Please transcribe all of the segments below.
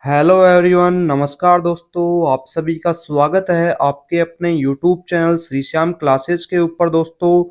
Hello everyone, नमस्कार दोस्तों। आप सभी का स्वागत है आपके अपने YouTube channel Shri Shyam classes के ऊपर। दोस्तों,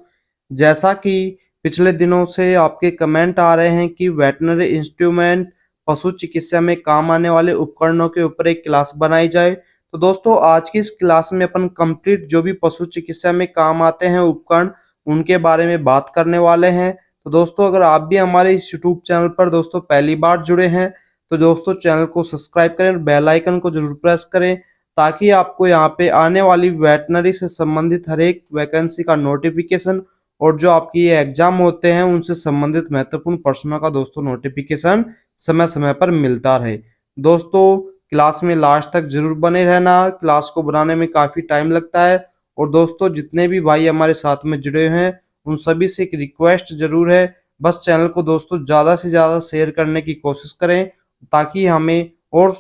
जैसा कि पिछले दिनों से आपके कमेंट आ रहे हैं कि वेटनरी इंस्ट्रूमेंट पशु चिकित्सा में काम आने वाले उपकरणों के ऊपर एक क्लास बनाई जाए। तो दोस्तों, आज की इस क्लास में अपन कंप्लीट जो भी पशु चिकित्सा में काम आते हैं उपकरण, उनके बारे में बात करने वाले हैं। तो दोस्तों, अगर आप भी हमारे इस यूट्यूब चैनल पर दोस्तों पहली बार जुड़े हैं तो दोस्तों चैनल को सब्सक्राइब करें, बेल आइकन को जरूर प्रेस करें ताकि आपको यहाँ पे आने वाली वेटनरी से संबंधित हर एक वैकेंसी का नोटिफिकेशन और जो आपकी ये एग्जाम होते हैं उनसे संबंधित महत्वपूर्ण प्रश्नों का दोस्तों नोटिफिकेशन समय समय पर मिलता रहे। दोस्तों, क्लास में लास्ट तक जरूर बने रहना, क्लास को बनाने में काफी टाइम लगता है। और दोस्तों, जितने भी भाई हमारे साथ में जुड़े हुए हैं उन सभी से एक रिक्वेस्ट जरूर है, बस चैनल को दोस्तों ज्यादा से ज्यादा शेयर करने की कोशिश करें ताकि हमें और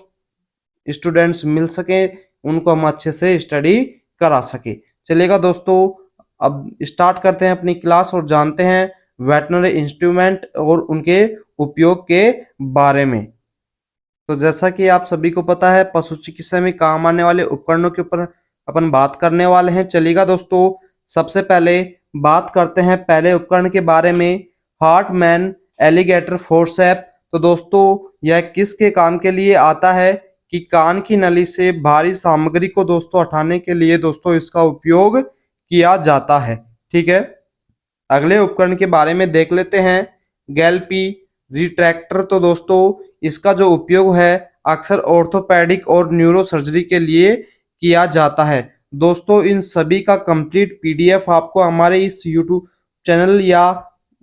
स्टूडेंट्स मिल सके, उनको हम अच्छे से स्टडी करा सके। चलेगा दोस्तों, अब स्टार्ट करते हैं अपनी क्लास और जानते हैं वेटनरी इंस्ट्रूमेंट और उनके उपयोग के बारे में। तो जैसा कि आप सभी को पता है, पशु चिकित्सा में काम आने वाले उपकरणों के ऊपर अपन बात करने वाले हैं। चलेगा दोस्तों, सबसे पहले बात करते हैं पहले उपकरण के बारे में, हार्टमैन एलिगेटर फोर्सेप। तो दोस्तों, यह किसके काम के लिए आता है कि कान की नली से भारी सामग्री को दोस्तों हटाने के लिए दोस्तों इसका उपयोग किया जाता है। ठीक है, अगले उपकरण के बारे में देख लेते हैं, गैल्पी रिट्रैक्टर। तो दोस्तों, इसका जो उपयोग है अक्सर ऑर्थोपेडिक और न्यूरो सर्जरी के लिए किया जाता है। दोस्तों, इन सभी का कंप्लीट पीडीएफ आपको हमारे इस यूट्यूब चैनल या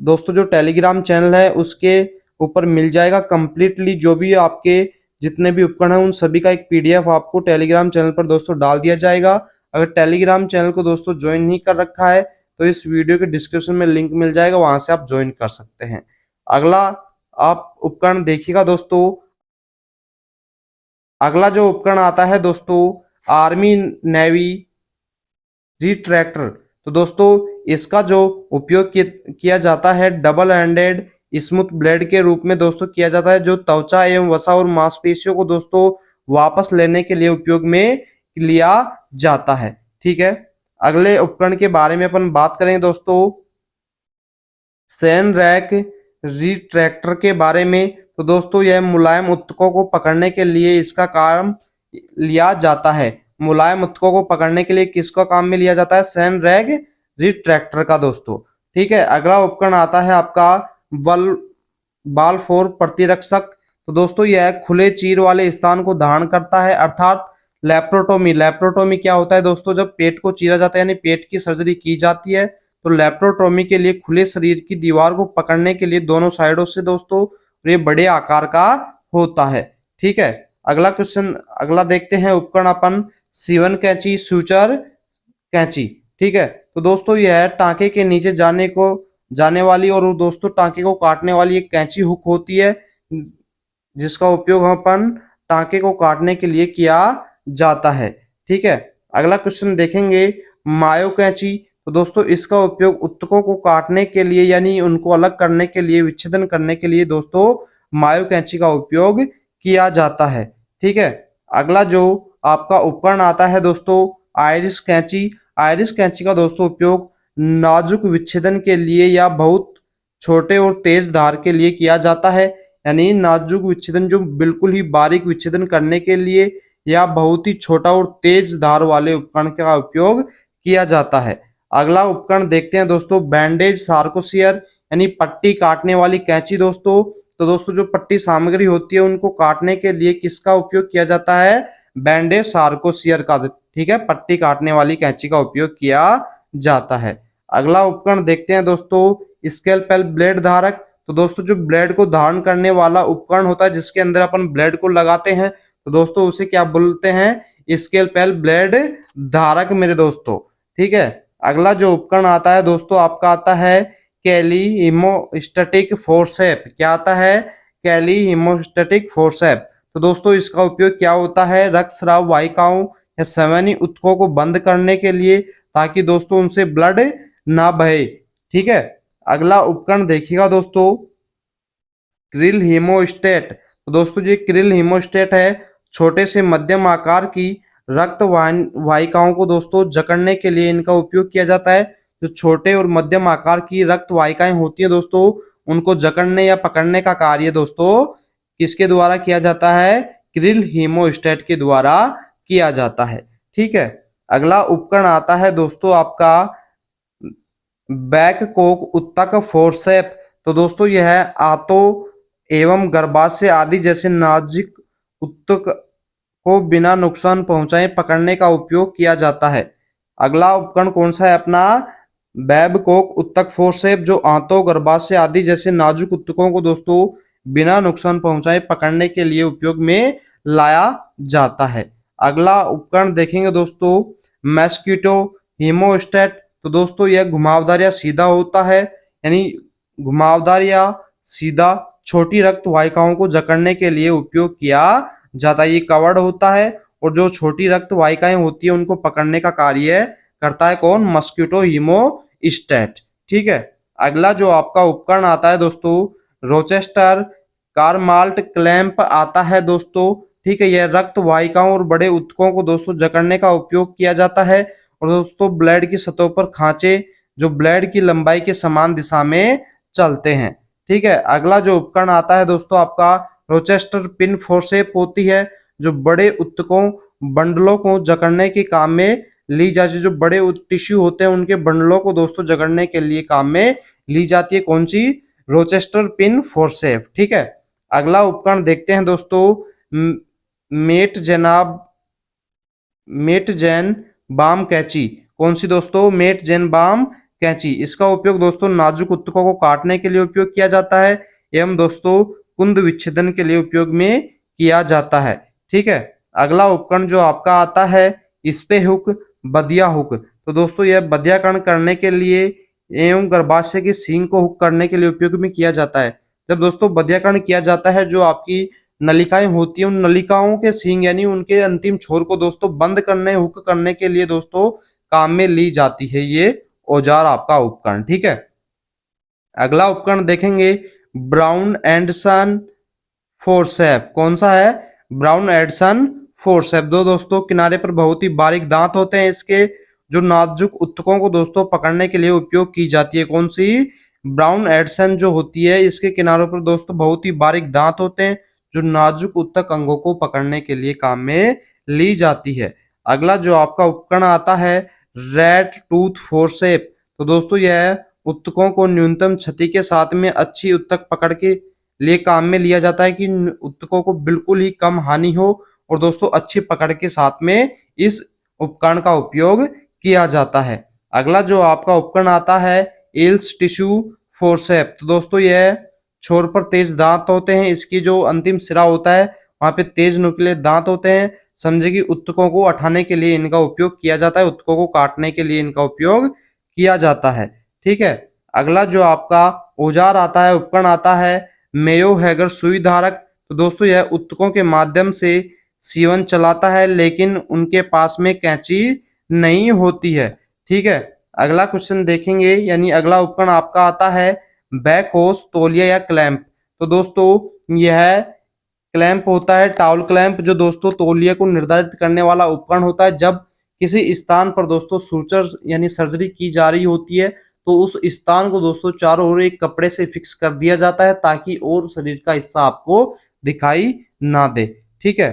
दोस्तों जो टेलीग्राम चैनल है उसके ऊपर मिल जाएगा। कंप्लीटली जो भी आपके जितने भी उपकरण हैं उन सभी का एक पीडीएफ आपको टेलीग्राम चैनल पर दोस्तों डाल दिया जाएगा। अगर टेलीग्राम चैनल को दोस्तों ज्वाइन नहीं कर रखा है तो इस वीडियो के डिस्क्रिप्शन में लिंक मिल जाएगा, वहां से आप ज्वाइन कर सकते हैं। अगला आप उपकरण देखिएगा दोस्तों, अगला जो उपकरण आता है दोस्तों आर्मी नेवी रिट्रैक्टर। तो दोस्तों, इसका जो उपयोग किया जाता है डबल हैंडेड स्मूथ ब्लेड के रूप में दोस्तों किया जाता है, जो त्वचा एवं वसा और मांसपेशियों को दोस्तों वापस लेने के लिए उपयोग में लिया जाता है। ठीक है, अगले उपकरण के बारे में अपन बात करें दोस्तों, सैन रैक रिट्रैक्टर के बारे में। तो दोस्तों, यह मुलायम उत्तकों को पकड़ने के लिए इसका काम लिया जाता है। मुलायम उत्तकों को पकड़ने के लिए किसका काम में लिया जाता है? सैन रैक रिट्रैक्टर का दोस्तों। ठीक है, अगला उपकरण आता है आपका बल बाल फोर प्रतिरक्षक। तो दोस्तों, यह खुले चीर वाले स्थान को धारण करता है, अर्थात लेप्रोटोमी। लेप्रोटोमी क्या होता है दोस्तों? जब पेट को चीरा जाता है यानी पेट की सर्जरी की जाती है तो लेप्रोटोमी के लिए खुले शरीर की दीवार को पकड़ने के लिए दोनों साइडों से दोस्तों ये बड़े आकार का होता है। ठीक है, अगला क्वेश्चन अगला देखते हैं उपकरण अपन, सीवन कैंची सूचर कैंची। ठीक है, तो दोस्तों यह टांके के नीचे जाने वाली और दोस्तों टांके को काटने वाली एक कैंची हुक होती है, जिसका उपयोग अपन टांके को काटने के लिए किया जाता है। ठीक है, अगला क्वेश्चन देखेंगे, मायो कैंची। तो दोस्तों, इसका उपयोग उत्तकों को काटने के लिए यानी उनको अलग करने के लिए, विच्छेदन करने के लिए दोस्तों मायो कैंची का उपयोग किया जाता है। ठीक है, अगला जो आपका उपकरण आता है दोस्तों आयरिस कैंची। आयरिस कैंची का दोस्तों उपयोग नाजुक विच्छेदन के लिए या बहुत छोटे और तेज धार के लिए किया जाता है, यानी नाजुक विच्छेदन जो बिल्कुल ही बारीक विच्छेदन करने के लिए या बहुत ही छोटा और तेज धार वाले उपकरण का उपयोग किया जाता है। अगला उपकरण देखते हैं दोस्तों, बैंडेज सार्कोसियर यानी पट्टी काटने वाली कैंची दोस्तों। तो दोस्तों, जो पट्टी सामग्री होती है उनको काटने के लिए किसका उपयोग किया जाता है? बैंडेज सार्कोसियर का। ठीक है, पट्टी काटने वाली कैंची का उपयोग किया जाता है। अगला उपकरण देखते हैं दोस्तों, स्केलपेल ब्लेड धारक। तो दोस्तों, जो ब्लेड को धारण करने वाला उपकरण होता है जिसके अंदर अपन ब्लेड को लगाते हैं, तो दोस्तों उसे क्या बोलते हैं? स्केलपेल ब्लेड धारक मेरे दोस्तों। ठीक है, अगला जो उपकरण आता है दोस्तों आपका आता है कैली हीमोस्टेटिक फोर्सेप। क्या आता है? कैली हीमोस्टेटिक फोर्सेप। तो दोस्तों, इसका उपयोग क्या होता है? रक्तस्राव वाहिकाओं या संवहनी ऊतकों को बंद करने के लिए, ताकि दोस्तों उनसे ब्लड ना बहे। ठीक है, अगला उपकरण देखिएगा दोस्तों, क्रिल हीमोस्टेट। तो दोस्तों ये क्रिल हीमोस्टेट है, छोटे से मध्यम आकार की रक्त वाहिकाओं को दोस्तों जकड़ने के लिए इनका उपयोग किया जाता है। जो छोटे और मध्यम आकार की रक्त वाहिकाएं होती है दोस्तों, उनको जकड़ने या पकड़ने का कार्य दोस्तों किसके द्वारा किया जाता है? क्रिल हीमोस्टेट के द्वारा किया जाता है। ठीक है, अगला उपकरण आता है दोस्तों आपका बैक कोक उत्तक फोर्सेप। तो दोस्तों यह आंतों एवं गर्भाशय आदि जैसे नाजुक उत्तक को बिना नुकसान पहुंचाए पकड़ने का उपयोग किया जाता है। अगला उपकरण कौन सा है अपना? बैबकॉक उत्तक फोर्सेप, जो आंतों गर्भाशय आदि जैसे नाजुक उत्तकों को दोस्तों बिना नुकसान पहुंचाए पकड़ने के लिए उपयोग में लाया जाता है। अगला उपकरण देखेंगे दोस्तों मस्कीटो हीमोस्टेट। तो दोस्तों यह घुमावदार या सीधा होता है, यानी घुमावदार या सीधा छोटी रक्त वाहिकाओं को जकड़ने के लिए उपयोग किया जाता है। ये कवर्ड होता है और जो छोटी रक्त वाहिकाएं होती है उनको पकड़ने का कार्य करता है कौन? मस्कीटो हीमोस्टेट। ठीक है, अगला जो आपका उपकरण आता है दोस्तों रोचेस्टर कारमाल्ट क्लैंप आता है दोस्तों। ठीक है, यह रक्त वाहिकाओं और बड़े उत्तकों को दोस्तों जकड़ने का उपयोग किया जाता है। और दोस्तों ब्लेड की सतहों पर खांचे जो ब्लेड की लंबाई के समान दिशा में चलते हैं। ठीक है, अगला जो उपकरण आता है दोस्तों आपका रोचेस्टर पिन फोर्सेप होती है, जो बड़े उत्तकों बंडलों को जकड़ने के काम में ली जाती है। जो बड़े टिश्यू होते हैं उनके बंडलों को दोस्तों जकड़ने के लिए काम में ली जाती है। कौन सी? Rochester pin forceps. ठीक है, अगला उपकरण देखते हैं दोस्तों मेट जैन बाम कैंची। कौन सी दोस्तों? मेट जैन बाम कैंची। इसका उपयोग दोस्तों नाजुक उत्तकों को काटने के लिए उपयोग किया जाता है एवं दोस्तों कुंद विच्छेदन के लिए उपयोग में किया जाता है। ठीक है, अगला उपकरण जो आपका आता है स्पे हुक बदिया हुक। तो दोस्तों यह बदियाकरण करने के लिए एवं गर्भाशय के सींग को हुक करने के लिए उपयोग में किया जाता है। जब दोस्तों बदियाकरण किया जाता है, जो आपकी नलिकाएं होती है उन नलिकाओं के सींग यानी उनके अंतिम छोर को दोस्तों बंद करने हुक करने के लिए दोस्तों काम में ली जाती है ये औजार आपका उपकरण। ठीक है, अगला उपकरण देखेंगे ब्राउन एंडरसन फोर्सेप। कौन सा है? Brown anderson forcep. दो दोस्तों किनारे पर बहुत ही बारीक दांत होते हैं इसके, जो नाजुक उत्तकों को दोस्तों पकड़ने के लिए उपयोग की जाती है। कौन सी? ब्राउन एंडरसन जो होती है इसके किनारों पर दोस्तों बहुत ही बारीक दांत होते हैं, जो नाजुक उत्तक अंगों को पकड़ने के लिए काम में ली जाती है। अगला जो आपका उपकरण आता है रेड टूथ फोर्सेप। तो दोस्तों यह उत्तकों को न्यूनतम क्षति के साथ में अच्छी उत्तक पकड़ के लिए काम में लिया जाता है कि उत्तकों को बिल्कुल ही कम हानि हो और दोस्तों अच्छी पकड़ के साथ में इस उपकरण का उपयोग किया जाता है। अगला जो आपका उपकरण आता है एल्स टिश्यू फोर्सेप। तो दोस्तों यह छोर पर तेज दांत होते हैं, इसकी जो अंतिम सिरा होता है वहां पे तेज नुकीले दांत होते हैं। समझे कि उत्तकों को उठाने के लिए इनका उपयोग किया जाता है, उत्तकों को काटने के लिए इनका उपयोग किया जाता है। ठीक है, अगला जो आपका औजार आता है उपकरण आता है मेयो हैगर सुई धारक। तो दोस्तों यह उत्तकों के माध्यम से सीवन चलाता है लेकिन उनके पास में कैंची नहीं होती है। ठीक है, अगला क्वेश्चन देखेंगे, यानी अगला उपकरण आपका आता है बैकहोस तौलिया या क्लैंप। तो दोस्तों यह क्लैंप होता है टाउल क्लैंप, जो दोस्तों तौलिया को निर्धारित करने वाला उपकरण होता है। जब किसी स्थान पर दोस्तों सूचर यानी सर्जरी की जा रही होती है तो उस स्थान को दोस्तों चारों ओर एक कपड़े से फिक्स कर दिया जाता है ताकि और शरीर का हिस्सा आपको दिखाई ना दे। ठीक है,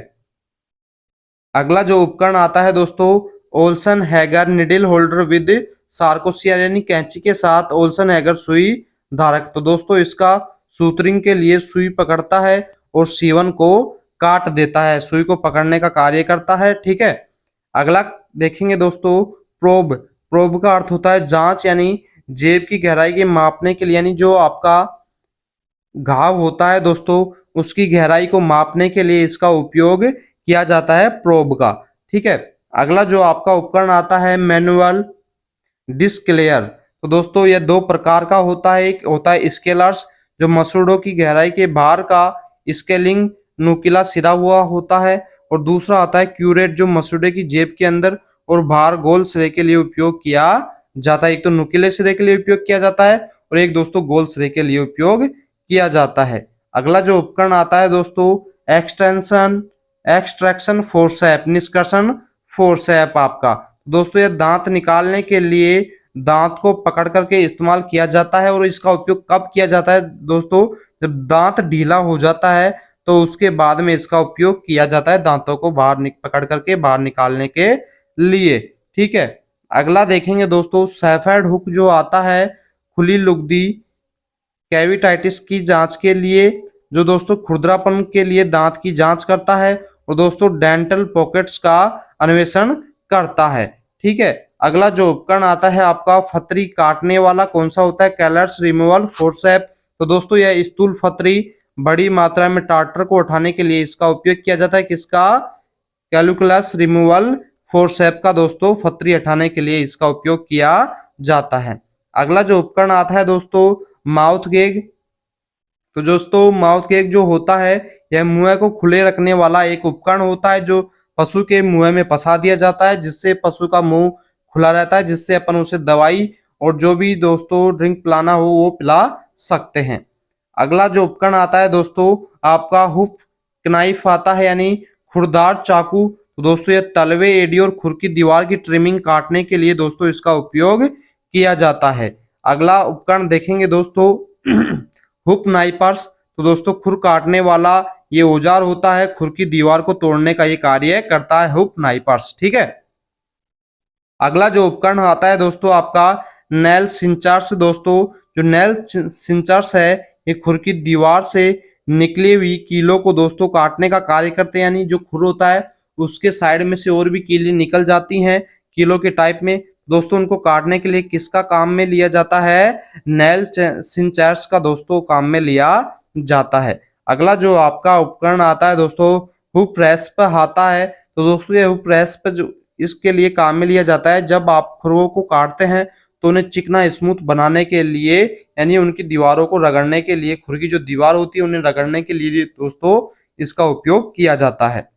अगला जो उपकरण आता है दोस्तों Olsen Hegar needle holder with सार्कोसिया, यानी कैंची के साथ ओल्सन हैगर सुई धारक। तो दोस्तों इसका सूतरिंग के लिए सुई पकड़ता है और सीवन को काट देता है, सुई को पकड़ने का कार्य करता है। ठीक है, अगला देखेंगे दोस्तों प्रोब। प्रोब का अर्थ होता है जांच, यानी जेब की गहराई के मापने के लिए, यानी जो आपका घाव होता है दोस्तों उसकी गहराई को मापने के लिए इसका उपयोग किया जाता है प्रोब का। ठीक है, अगला जो आपका उपकरण आता है मैनुअल डिस्क्लेयर। तो दोस्तों यह दो प्रकार का होता है, एक होता है स्केलर्स जो मसूड़ों की गहराई के बाहर का स्केलिंग नुकीला सिरा हुआ होता है, और दूसरा आता है क्यूरेट जो मसूड़े की जेब के अंदर और बाहर गोल सिरे के लिए उपयोग किया जाता है। एक तो नुकीले सिरे के लिए उपयोग किया जाता है और एक दोस्तों गोल सिरे के लिए उपयोग किया जाता है। अगला जो उपकरण आता है दोस्तों एक्सट्रैक्शन फोर्सेप, निष्कर्षण फोर्सेप आपका। दोस्तों ये दांत निकालने के लिए दांत को पकड़ करके इस्तेमाल किया जाता है और इसका उपयोग कब किया जाता है दोस्तों, जब दांत ढीला हो जाता है तो उसके बाद में इसका उपयोग किया जाता है दांतों को पकड़ करके बाहर निकालने के लिए। ठीक है, अगला देखेंगे दोस्तों सैफर्ड हुक जो आता है खुली लुगदी कैविटाइटिस की जांच के लिए, जो दोस्तों खुरदरापन के लिए दांत की जांच करता है और दोस्तों डेंटल पॉकेट्स का अन्वेषण करता है। ठीक है, अगला जो उपकरण आता है आपका फतरी काटने वाला कौन सा होता है, कैलर्स रिमूवल फोर्सेप। तो दोस्तों यह स्थूल फतरी बड़ी मात्रा में टार्टर को उठाने के लिए इसका उपयोग किया जाता है, किसका, कैलकुलस रिमूवल फोर्सेप का दोस्तों फतरी हटाने के लिए इसका उपयोग किया जाता है। अगला जो उपकरण आता है दोस्तों माउथ गेग। तो दोस्तों माउथ गेग जो होता है यह मुंह को खुले रखने वाला एक उपकरण होता है जो पशु के मुंह में फंसा दिया जाता है, जिससे पशु का मुंह खुला रहता है, जिससे अपन उसे दवाई और जो भी दोस्तों ड्रिंक पिलाना हो वो पिला सकते हैं। अगला जो उपकरण आता है दोस्तों आपका हुफ नाइफ आता है, यानी खुरदार चाकू। तो दोस्तों ये तलवे, एड़ी और खुर की दीवार की ट्रिमिंग काटने के लिए दोस्तों इसका उपयोग किया जाता है। अगला उपकरण देखेंगे दोस्तों हुक नाइपर्स। तो दोस्तों खुर काटने वाला ये औजार होता है, खुर की दीवार को तोड़ने का ये कार्य करता है हुक नाइपर्स। ठीक है, अगला जो उपकरण आता है दोस्तों आपका नेल सिंचर्स। दोस्तों जो नेल सिंचर्स है ये खुर की दीवार से निकली हुई कीलों को दोस्तों काटने का कार्य करते हैं, यानी जो खुर होता है उसके साइड में से और भी कीली निकल जाती हैं कीलों के टाइप में, दोस्तों उनको काटने के लिए किसका काम में लिया जाता है, नेल सिंचर्स का दोस्तों काम में लिया जाता है। अगला जो आपका उपकरण आता है दोस्तों हुक रेस्प आता है। तो दोस्तों ये हुक रेस्प जो इसके लिए काम में लिया जाता है जब आप खुरों को काटते हैं तो उन्हें चिकना स्मूथ बनाने के लिए, यानी उनकी दीवारों को रगड़ने के लिए, खुर की जो दीवार होती है उन्हें रगड़ने के लिए दोस्तों इसका उपयोग किया जाता है।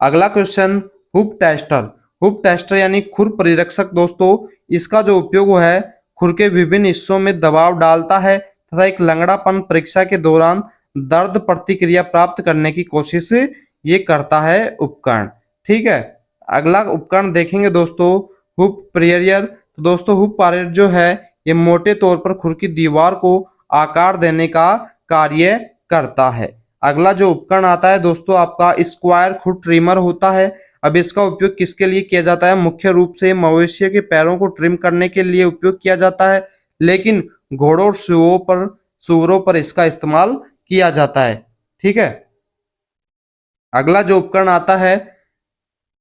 अगला question hook tester. Hook tester यानी खुर परिरक्षक दोस्तों, इसका जो उपयोग है खुर के विभिन्न हिस्सों में दबाव डालता है तथा एक लंगड़ापन परीक्षा के दौरान दर्द प्रतिक्रिया प्राप्त करने की कोशिश ये करता है उपकरण। ठीक है, अगला उपकरण देखेंगे दोस्तों हुक प्रेरियर। तो दोस्तों हुक प्रेरियर जो है ये मोटे तौर पर खुर की दीवार को आकार देने का कार्य करता है। अगला जो उपकरण आता है दोस्तों आपका स्क्वायर खुर ट्रिमर होता है। अब इसका उपयोग किसके लिए किया जाता है, मुख्य रूप से मवेशियों के पैरों को ट्रिम करने के लिए उपयोग किया जाता है, लेकिन घोड़ों और सुअरों पर इसका इस्तेमाल किया जाता है। ठीक है, अगला जो उपकरण आता है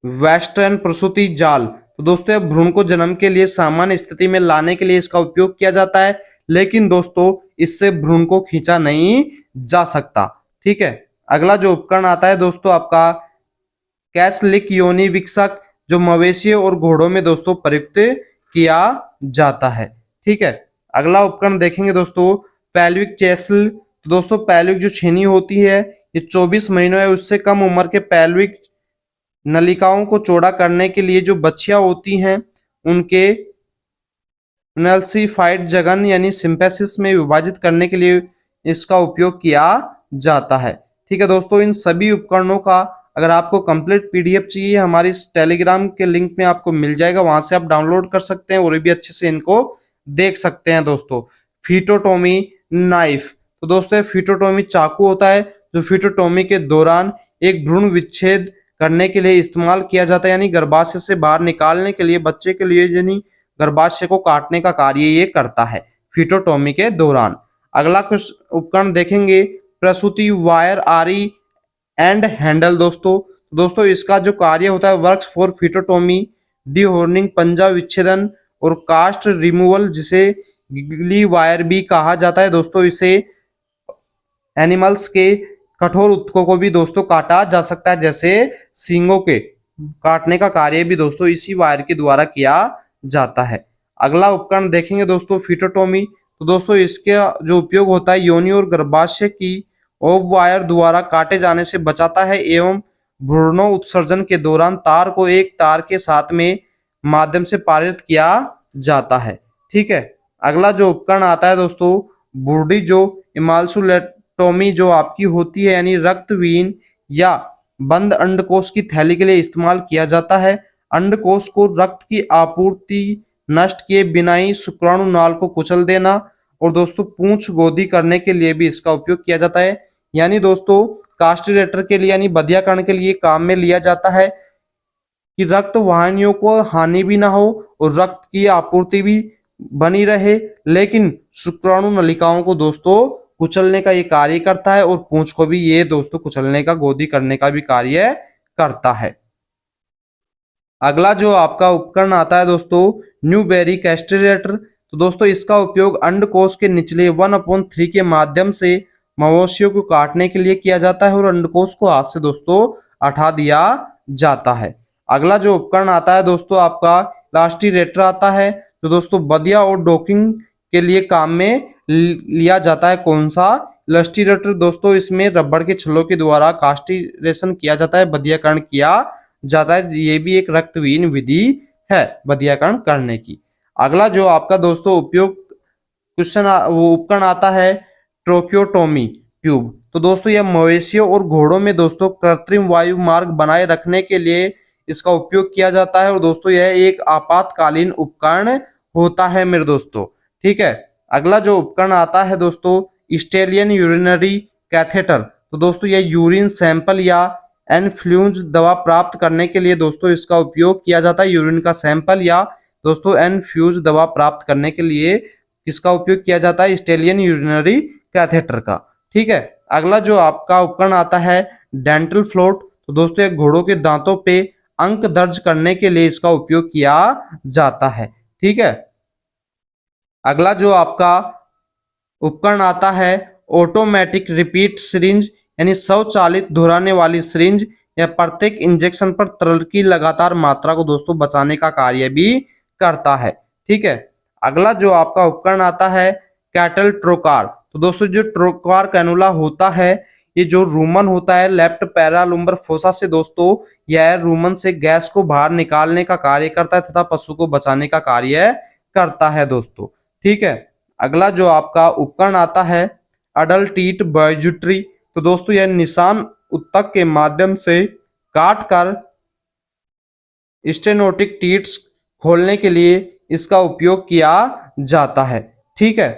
वेस्टर्न प्रसूति जाल। तो दोस्तों भ्रूण को जन्म के लिए सामान्य स्थिति में लाने के लिए इसका उपयोग किया जाता है, लेकिन दोस्तों इससे भ्रूण को खींचा नहीं जा सकता। ठीक है, अगला जो उपकरण आता है दोस्तों आपका कैसलिक योनि विकसक, जो मवेशियों और घोड़ों में दोस्तों प्रयुक्त किया जाता है। ठीक है, अगला उपकरण देखेंगे दोस्तों पेल्विक चेसल। तो दोस्तों पेल्विक जो छेनी होती है ये 24 महीनों या उससे कम उम्र के पेल्विक नलिकाओं को चौड़ा करने के लिए जो बच्चियां होती हैं उनके नल्सिफाइड जगन यानी सिंपेसिस में विभाजित करने के लिए इसका उपयोग किया जाता है। ठीक है दोस्तों, इन सभी उपकरणों का अगर आपको कंप्लीट पीडीएफ चाहिए हमारी इस टेलीग्राम के लिंक में आपको मिल जाएगा, वहां से आप डाउनलोड कर सकते हैं और भी अच्छे से इनको देख सकते हैं। दोस्तों फीटोटोमी नाइफ। तो दोस्तों फीटोटोमी चाकू होता है जो फीटोटोमी के दौरान एक भ्रूण विच्छेद करने के लिए इस्तेमाल किया जाता है, यानी गर्भाशय से बाहर निकालने के लिए बच्चे के लिए, यानी गर्भाशय को काटने का कार्य ये करता है फीटोटोमी के दौरान। अगला कुछ उपकरण देखेंगे प्रसूति वायर आरी एंड हैंडल। दोस्तों इसका जो कार्य होता है वर्क्स फॉर फीटोटोमी, डीहोर्निंग पंजा विच्छेदन और कास्ट रिमूवल, जिसे गिगली वायर भी कहा जाता है। दोस्तों इसे एनिमल्स के कठोर ऊतकों को भी दोस्तों काटा जा सकता है, जैसे सींगों के काटने का कार्य भी दोस्तों इसी वायर के द्वारा किया जाता है। अगला उपकरण देखेंगे दोस्तों फीटोटोमी। तो दोस्तों इसका जो उपयोग होता है योनि और गर्भाशय की ओव वायर द्वारा काटे जाने से बचाता है एवं भ्रूणों उत्सर्जन के दौरान तार को एक तार के साथ में माध्यम से पारित किया जाता है। ठीक है, अगला जो उपकरण आता है दोस्तों बूढ़ी जो इमाल्सुलेटोमी जो आपकी होती है यानी रक्तवीन या बंद अंडकोश की थैली के लिए इस्तेमाल किया जाता है। अंडकोश को रक्त की आपूर्ति नष्ट किए बिना ही शुक्राणु नाल को कुचल देना। और दोस्तों पूंछ गोदी करने के लिए भी इसका उपयोग किया जाता है। यानी दोस्तों कास्टिरेटर के लिए यानी बधियाकरण के लिए काम में लिया जाता है कि रक्त वाहिनियों को हानि भी ना हो और रक्त की आपूर्ति भी बनी रहे, लेकिन शुक्राणु नलिकाओं को दोस्तों कुचलने का ये कार्य करता है और पूंछ को भी ये दोस्तों कुचलने का गोदी करने का भी कार्य करता है। अगला जो आपका उपकरण आता है दोस्तों न्यूबेरी कैस्टिरेटर। तो दोस्तों इसका उपयोग अंडकोश के निचले 1/3 के माध्यम से मवेशियों को काटने के लिए किया जाता है और अंडकोश को हाथ से दोस्तों हटा दिया जाता है। अगला जो उपकरण आता है दोस्तों आपका इलास्टिरेटर आता है। तो दोस्तों बदिया और डॉकिंग के लिए काम में लिया जाता है। कौन सा इलास्टिरेटर दोस्तों, इसमें रबड़ के छल्लों के द्वारा कास्टिरेशन किया जाता है, बदियाकरण किया जाता है। ये भी एक रक्तहीन विधि है बदियाकरण करने की। अगला जो आपका दोस्तों उपयोग क्वेश्चन वो उपकरण आता है ट्रोक्योटोमी ट्यूब। तो दोस्तों यह मवेशियों और घोड़ों में दोस्तों कृत्रिम वायु मार्ग बनाए रखने के लिए इसका उपयोग किया जाता है और दोस्तों यह एक आपातकालीन उपकरण होता है मेरे दोस्तों। ठीक है, अगला जो उपकरण आता है दोस्तों स्टेलियन यूरिनरी कैथेटर। तो दोस्तों यह यूरिन सैंपल या एनफ्लूएंज दवा प्राप्त करने के लिए दोस्तों इसका उपयोग किया जाता है। यूरिन का सैंपल या दोस्तों एनफ्यूज दवा प्राप्त करने के लिए किसका उपयोग किया जाता है, स्टेलियन यूरिनरी कैथेटर का। ठीक है, अगला जो आपका उपकरण आता है डेंटल फ्लोट। तो दोस्तों एक घोड़ों के दांतों पे अंक दर्ज करने के लिए इसका उपयोग किया जाता है। ठीक है, अगला जो आपका उपकरण आता है ऑटोमेटिक रिपीट सिरिंज यानी स्वचालित दोहराने वाली सिरिंज। या प्रत्येक इंजेक्शन पर तरल की लगातार मात्रा को दोस्तों बचाने का कार्य भी करता है। ठीक है, अगला जो आपका उपकरण आता है कैटल ट्रोकार। तो दोस्तों जो ट्रोकार कैनुला होता है ये जो रूमन होता है लेफ्ट पैरालुम्बर फोसा से दोस्तों यह रूमन से गैस को बाहर निकालने का कार्य करता है तथा पशु को बचाने का कार्य करता है दोस्तों। ठीक है, अगला जो आपका उपकरण आता है अडल्टीट बायोजुट्री। तो दोस्तों यह निशान उत्तक के माध्यम से काट कर स्टेनोटिक टीट्स खोलने के लिए इसका उपयोग किया जाता है। ठीक है,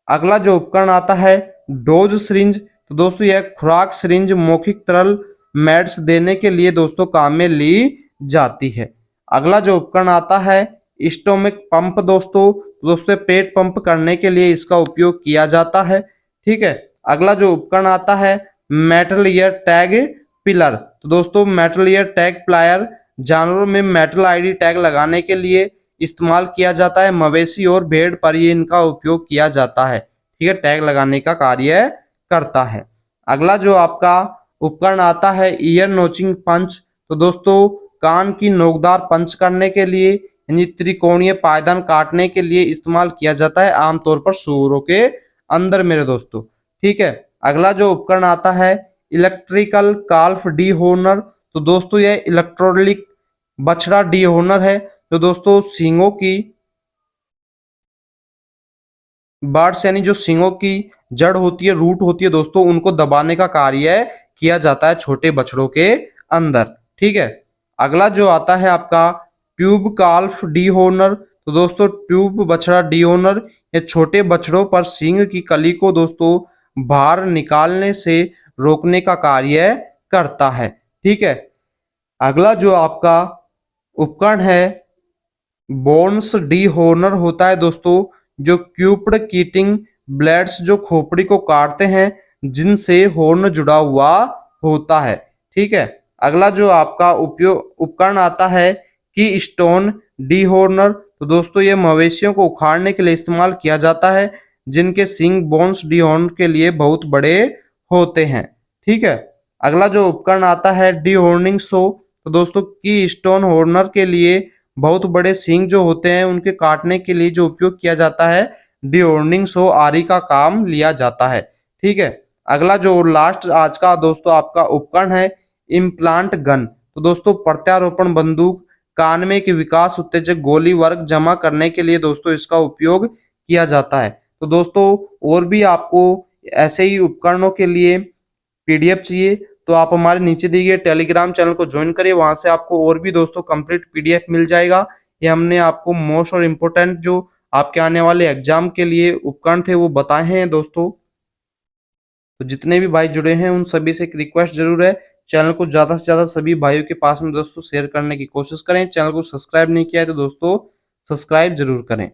अगला जो उपकरण आता है डोज सिरिंज। तो दोस्तों यह खुराक सिरिंज मौखिक तरल मेड्स देने के लिए दोस्तों काम में ली जाती है। अगला जो उपकरण आता है स्टोमिक पंप। दोस्तों पेट पंप करने के लिए इसका उपयोग किया जाता है। ठीक है, अगला जो उपकरण आता है मेटल ईयर टैग पिलर। तो दोस्तों मेटल ईयर टैग प्लायर जानवरों में मेटल आईडी टैग लगाने के लिए इस्तेमाल किया जाता है। मवेशी और भेड़ पर ये इनका उपयोग किया जाता है। ठीक है, टैग लगाने का कार्य करता है। अगला जो आपका उपकरण आता है ईयर नोचिंग पंच। तो दोस्तों कान की नोकदार पंच करने के लिए यानी त्रिकोणीय पायदान काटने के लिए इस्तेमाल किया जाता है, आमतौर पर सूअरों के अंदर मेरे दोस्तों। ठीक है, अगला जो उपकरण आता है इलेक्ट्रिकल काल्फ डी होनर। तो दोस्तों यह इलेक्ट्रॉनिक बछड़ा डी होनर है जो दोस्तों सींगों की बर्ड्स यानी जो सींगों की जड़ होती है, रूट होती है दोस्तों, उनको दबाने का कार्य किया जाता है छोटे बछड़ों के अंदर। ठीक है, अगला जो आता है आपका ट्यूब काल्फ डी होनर। तो दोस्तों ट्यूब बछड़ा डी होनर ये छोटे बछड़ों पर सींग की कली को दोस्तों बाहर निकालने से रोकने का कार्य करता है। ठीक है, अगला जो आपका उपकरण है बोन्स डी होनर होता है दोस्तों, जो क्यूप्ड कीटिंग ब्लेड्स जो खोपड़ी को काटते हैं जिनसे हॉर्न जुड़ा हुआ होता है। ठीक है, अगला जो आपका उपकरण आता है की स्टोन डी होनर। तो दोस्तों ये मवेशियों को उखाड़ने के लिए इस्तेमाल किया जाता है जिनके सींग बोन्स डी हॉर्न के लिए बहुत बड़े होते हैं। ठीक है, अगला जो उपकरण आता है डी हॉर्निंग सो। तो दोस्तों की स्टोन हॉर्नर के लिए बहुत बड़े सींग जो होते हैं उनके काटने के लिए जो उपयोग किया जाता है डी हॉर्निंग सो आरी का काम लिया जाता है। ठीक है, अगला जो लास्ट आज का दोस्तों आपका उपकरण है इम्प्लांट गन। तो दोस्तों प्रत्यारोपण बंदूक कान में के विकास उत्तेजक गोली वर्ग जमा करने के लिए दोस्तों इसका उपयोग किया जाता है। तो दोस्तों और भी आपको ऐसे ही उपकरणों के लिए पीडीएफ चाहिए तो आप हमारे नीचे दिए गए टेलीग्राम चैनल को ज्वाइन करिए, वहां से आपको और भी दोस्तों कंप्लीट पीडीएफ मिल जाएगा। ये हमने आपको मोस्ट और इम्पोर्टेंट जो आपके आने वाले एग्जाम के लिए उपकरण थे वो बताए हैं दोस्तों। तो जितने भी भाई जुड़े हैं उन सभी से एक रिक्वेस्ट जरूर है, चैनल को ज्यादा से ज्यादा सभी भाइयों के पास में दोस्तों शेयर करने की कोशिश करें। चैनल को सब्सक्राइब नहीं किया है तो दोस्तों सब्सक्राइब जरूर करें।